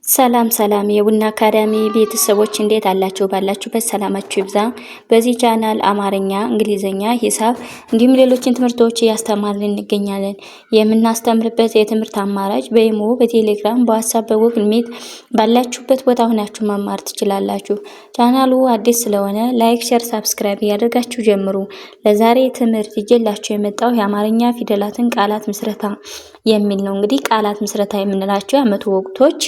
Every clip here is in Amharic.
ሰላም ሰላም የቡና አካዳሚ ቤተሰቦች እንዴት አላችሁ? ባላችሁበት ሰላማችሁ ይብዛ። በዚህ ቻናል አማርኛ፣ እንግሊዘኛ፣ ሂሳብ እንዲሁም ሌሎችን ትምህርቶች እያስተማርን እንገኛለን። የምናስተምርበት የትምህርት አማራጭ በኢሞ፣ በቴሌግራም፣ በዋትስአፕ፣ በጉግል ሚት ባላችሁበት ቦታ ሆናችሁ መማር ትችላላችሁ። ቻናሉ አዲስ ስለሆነ ላይክ፣ ሼር፣ ሳብስክራይብ እያደረጋችሁ ጀምሩ። ለዛሬ ትምህርት ይዤላችሁ የመጣው የአማርኛ ፊደላትን ቃላት ምስረታ የሚል ነው። እንግዲህ ቃላት ምስረታ የምንላቸው የዓመቱ ወቅቶች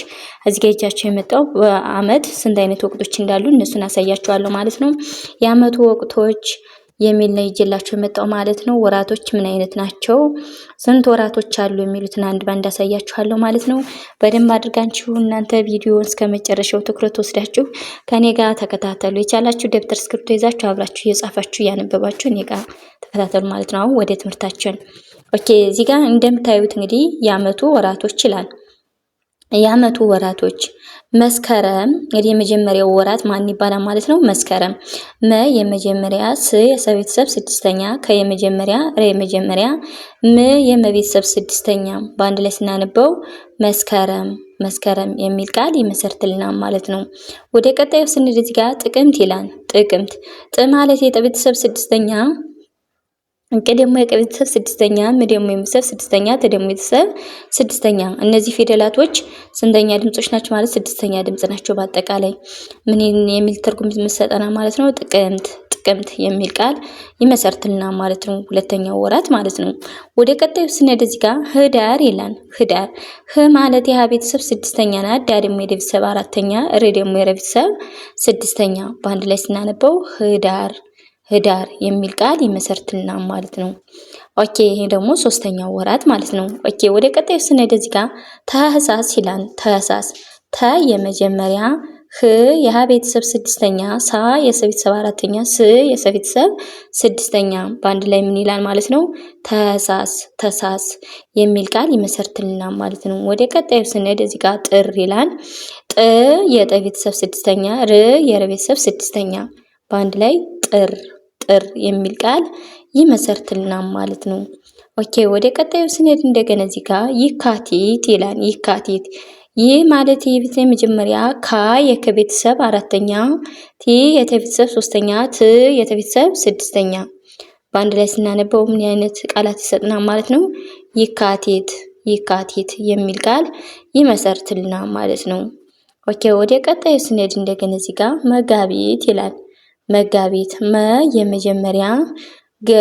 እዚህ ጋር ይቻችሁ የመጣው በዓመት ስንት አይነት ወቅቶች እንዳሉ እነሱን አሳያችኋለሁ ማለት ነው። የዓመቱ ወቅቶች የሚል ነው ይዤላችሁ የመጣው ማለት ነው። ወራቶች ምን አይነት ናቸው፣ ስንት ወራቶች አሉ የሚሉትን አንድ ባንድ አሳያችኋለሁ ማለት ነው። በደንብ አድርጋችሁ እናንተ ቪዲዮውን እስከመጨረሻው ትኩረት ወስዳችሁ ከኔ ጋር ተከታተሉ። የቻላችሁ ደብተር እስክሪብቶ ይዛችሁ አብራችሁ እየጻፋችሁ እያነበባችሁ እኔ ጋር ተከታተሉ ማለት ነው። አሁን ወደ ትምህርታችን ኦኬ። እዚህ ጋር እንደምታዩት እንግዲህ የዓመቱ ወራቶች ይላል። የዓመቱ ወራቶች መስከረም እንግዲህ የመጀመሪያው ወራት ማን ይባላል ማለት ነው? መስከረም። መ የመጀመሪያ፣ ስ የሰ ቤተሰብ ስድስተኛ፣ ከ የመጀመሪያ፣ ረ የመጀመሪያ፣ ም የመቤተሰብ ስድስተኛ በአንድ ላይ ስናነበው መስከረም መስከረም የሚል ቃል ይመሰርትልናል ማለት ነው። ወደ ቀጣዩ ስንሄድ እዚህ ጋር ጥቅምት ይላል። ጥቅምት ጥ ማለት የጠ ቤተሰብ ስድስተኛ፣ እንቅ ደግሞ የቀ ቤተሰብ ስድስተኛ፣ ም ደግሞ የመቤተሰብ ስድስተኛ፣ ተ ደግሞ የቤተሰብ ስድስተኛ። እነዚህ ፊደላቶች ስንተኛ ድምጾች ናቸው ማለት? ስድስተኛ ድምጽ ናቸው። በአጠቃላይ ምን የሚል ትርጉም ይሰጠና ማለት ነው? ጥቅምት ጥቅምት የሚል ቃል ይመሰርትልናል ማለት ነው። ሁለተኛው ወራት ማለት ነው። ወደ ቀጣዩ ስንሄድ እዚህ ጋር ህዳር ይላል። ህዳር ህ ማለት የሀ ቤተሰብ ስድስተኛ ናት። ዳ ደግሞ የደ ቤተሰብ አራተኛ፣ ር ደግሞ የረ ቤተሰብ ስድስተኛ በአንድ ላይ ስናነበው ህዳር ህዳር የሚል ቃል ይመሰርትልናል ማለት ነው። ኦኬ ይሄ ደግሞ ሶስተኛው ወራት ማለት ነው። ኦኬ ወደ ቀጣዩ ስንሄድ እዚህ ጋር ታህሳስ ይላል። ታህሳስ ተ የመጀመሪያ፣ ህ የሀ ቤተሰብ ስድስተኛ፣ ሳ የሰ ቤተሰብ አራተኛ፣ ስ የሰ ቤተሰብ ስድስተኛ በአንድ ላይ ምን ይላል ማለት ነው? ታህሳስ ተሳስ የሚል ቃል ይመሰርትልናል ማለት ነው። ወደ ቀጣዩ ስንሄድ እዚህ ጋር ጥር ይላል። ጥ የጠ ቤተሰብ ስድስተኛ፣ ር የረ ቤተሰብ ስድስተኛ በአንድ ላይ ጥር ጥር የሚል ቃል ይመሰርትልናል ማለት ነው። ኦኬ ወደ ቀጣዩ ስንሄድ እንደገና እዚህ ጋር ይካቲት ይላል። ይካቲት ይህ ማለት የቤተሰብ መጀመሪያ፣ ካ የከ ቤተሰብ አራተኛ፣ ቲ የተ ቤተሰብ ሶስተኛ፣ ት የተ ቤተሰብ ስድስተኛ በአንድ ላይ ስናነበው ምን አይነት ቃላት ይሰጥናል ማለት ነው? ይካቲት ይካቲት የሚል ቃል ይመሰርትልናል ማለት ነው። ኦኬ ወደ ቀጣዩ ስንሄድ እንደገና እዚህ ጋር መጋቢት ይላል። መጋቢት መ የመጀመሪያ፣ ገ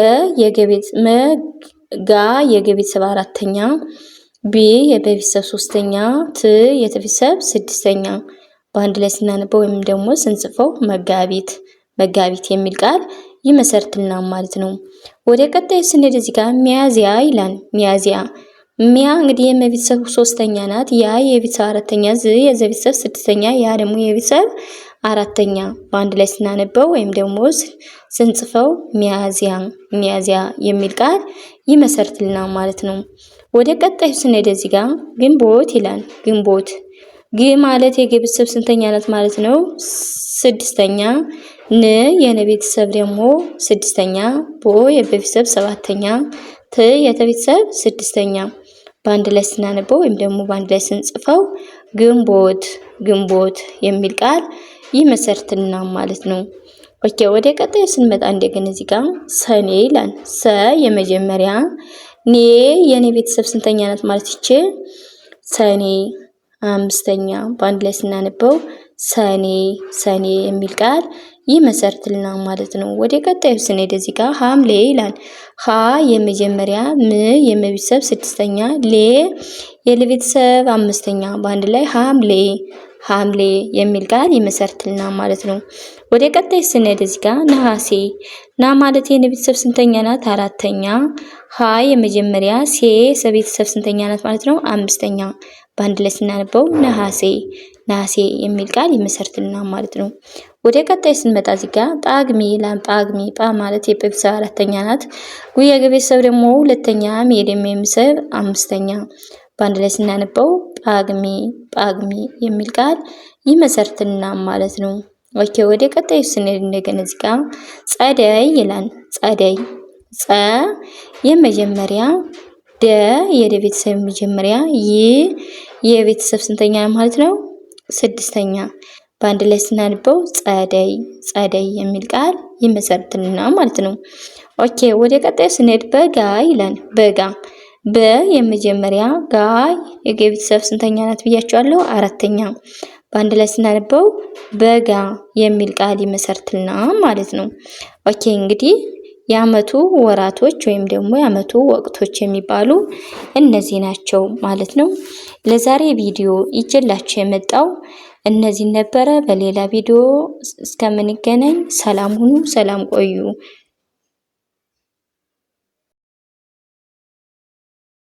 የገቤት መ ጋ የገቤተሰብ አራተኛ፣ ቢ የበቤተሰብ ሶስተኛ፣ ት የተቤተሰብ ስድስተኛ በአንድ ላይ ስናነበው ወይም ደግሞ ስንጽፈው መጋቢት መጋቢት የሚል ቃል ይመሰርትልናል ማለት ነው። ወደ ቀጣይ ስንሄድ እዚህ ጋር ሚያዚያ ይላል። ሚያዚያ ሚያ እንግዲህ የመቤተሰብ ሶስተኛ ናት። ያ የቤተሰብ አራተኛ፣ ዝ የዘቤተሰብ ስድስተኛ፣ ያ ደግሞ የቤተሰብ አራተኛ በአንድ ላይ ስናነበው ወይም ደግሞ ስንጽፈው ሚያዚያ ሚያዚያ የሚል ቃል ይመሰርትልናል ማለት ነው። ወደ ቀጣዩ ስንሄድ እዚህ ጋር ግንቦት ይላል። ግንቦት ግ ማለት የገ ቤተሰብ ስንተኛ ናት ማለት ነው? ስድስተኛ። ን የነ ቤተሰብ ደግሞ ስድስተኛ፣ ቦ የበቤተሰብ ሰባተኛ፣ ት የተ ቤተሰብ ስድስተኛ በአንድ ላይ ስናነበው ወይም ደግሞ በአንድ ላይ ስንጽፈው ግንቦት ግንቦት የሚል ቃል ይመሰርትልናል ማለት ነው። ኦኬ ወደ ቀጣዩ ስንመጣ እንደገና እዚህ ጋር ሰኔ ይላል። ሰ የመጀመሪያ፣ ኔ የኔ ቤተሰብ ስንተኛ ናት ማለት ይቺ? ሰኔ አምስተኛ በአንድ ላይ ስናነበው ሰኔ ሰኔ የሚል ቃል ይመሰርትልናል ማለት ነው። ወደ ቀጣዩ ስንሄድ እዚህ ጋር ሐምሌ ይላል። ሀ የመጀመሪያ፣ ም የመቤተሰብ ስድስተኛ፣ ሌ የለቤተሰብ አምስተኛ በአንድ ላይ ሐምሌ ሐምሌ የሚል ቃል ይመሰርትልናል ማለት ነው። ወደ ቀጣይ ስንሄድ እዚህ ጋር ነሐሴ ና ማለት የነ ቤተሰብ ስንተኛ ናት? አራተኛ። ሀ የመጀመሪያ፣ ሴ የሰቤተሰብ ስንተኛ ናት ማለት ነው? አምስተኛ በአንድ ላይ ስናነበው ነሐሴ ነሐሴ የሚል ቃል ይመሰርትልናል ማለት ነው። ወደ ቀጣይ ስንመጣ እዚህ ጋር ጳጉሜ ይላል። ጳጉሜ ጳ ማለት የቤተሰብ አራተኛ ናት። ጉ የቤተሰብ ደግሞ ሁለተኛ፣ ሜ ደግሞ የቤተሰብ አምስተኛ በአንድ ላይ ስናነበው ጳጉሜ ጳጉሜ የሚል ቃል ይመሰርትልናል ማለት ነው። ኦኬ ወደ ቀጣዩ ስንሄድ እንደገና እዚህ ጋር ጸደይ ይላል። ጸደይ ጸ የመጀመሪያ፣ ደ የደ ቤተሰብ መጀመሪያ፣ ይ የቤተሰብ ስንተኛ ማለት ነው? ስድስተኛ በአንድ ላይ ስናነበው ጸደይ ጸደይ የሚል ቃል ይመሰርትልና ማለት ነው። ኦኬ ወደ ቀጣዩ ስንሄድ በጋ ይላል። በጋ በ የመጀመሪያ ጋ የገ ቤተሰብ ስንተኛ ናት ብያቸዋለሁ? አራተኛ። በአንድ ላይ ስናነበው በጋ የሚል ቃል ይመሰርትና ማለት ነው። ኦኬ እንግዲህ የአመቱ ወራቶች ወይም ደግሞ የአመቱ ወቅቶች የሚባሉ እነዚህ ናቸው ማለት ነው። ለዛሬ ቪዲዮ ይዤላችሁ የመጣው እነዚህ ነበረ። በሌላ ቪዲዮ እስከምንገናኝ ሰላም ሁኑ፣ ሰላም ቆዩ።